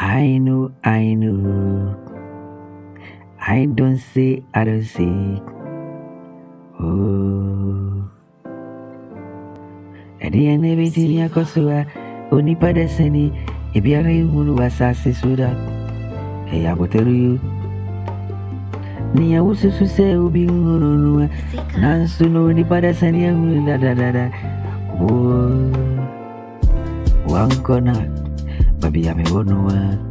I know, I don't say, oh. At the end of it, in Yakosua, only Padesani, if you are a woman who assassin Suda, hey, I will tell you. Nia was to say, Ubi, Nansu, no, any Padesani, oh, one corner, Baby, I'm a one.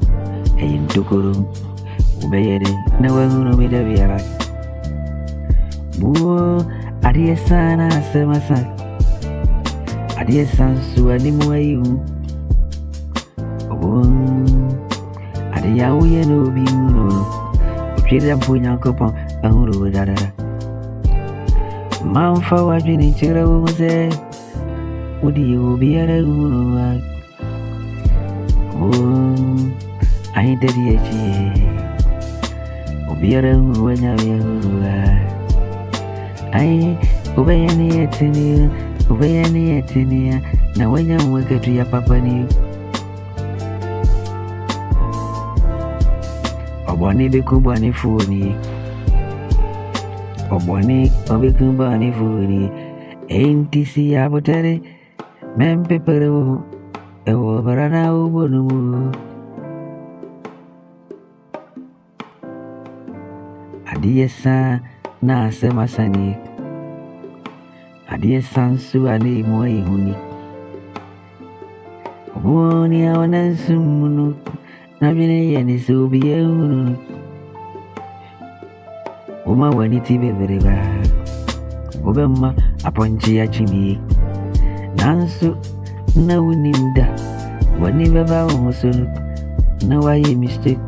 Hey, in Tukurum, Ubeyed, no one will be the Viera. Boo, Adia Sana, Semasa, Adia Sansu, anyway, Adia, we know being Pira Punya Copa, and Uru Dada. Mount Forward in Chira was there. Would you be a Uru? I did it. Obiara when I obey any etinia. Now when you work at your papa new Oboni Bikubani Funi Oboni Obikumbani Funi Ain't see Abotari Mem Pepero Overana Ubonu Adiesa na semasani Adiesa nsu ane moe huni Oboni awana nsumunu Nabine yeni subiye hunu Uma waniti bebereba Obema aponchi ya chini Nansu na uninda Wani beba umusunu Na waye mistake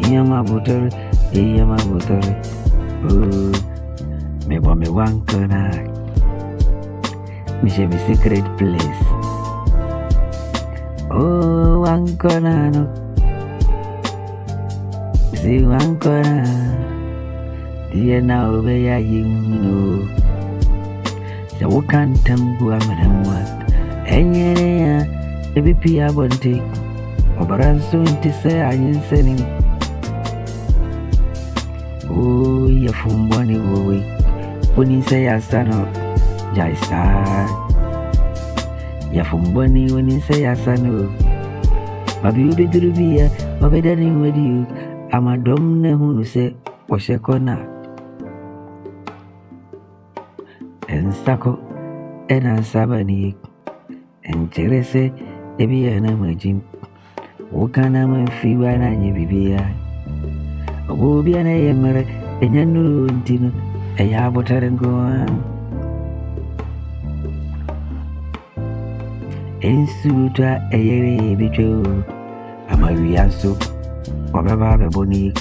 Iya mabutori Iya mabutori Me bo me wankona Me she me secret place Oh wankona no Si wankona Diye na obe ya yinu Se wakantambu amadamwa Enyere ya Ebi piya bonte Obaransu intise anyinseni Oh, ya fumbwani wowe Wani say asano Jaisa Ya fumbwani wani say asano Babi ube durubia Wabedani wedi Ama domne hunu se Washekona Ensako Enansabani Encherese Ebi yana majim Wakana manfiwa na nyebibia Obiana yemere Enyanu ntino Eya botarengo Ensuta eyere bicho Amawiaso Wababa beboni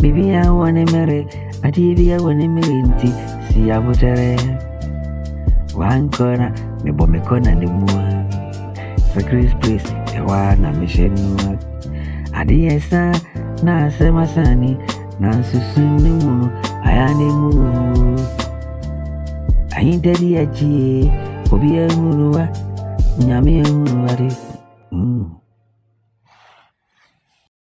Bibi ya wane mere Ati ya wane mere nti Siya botare Wankona Mebomekona ni mua Secret place Ewa na mishenu Adiesa na semasani na susuni munu ayane munu ayintedi achi obi ehunu wa nyame ehunu wa de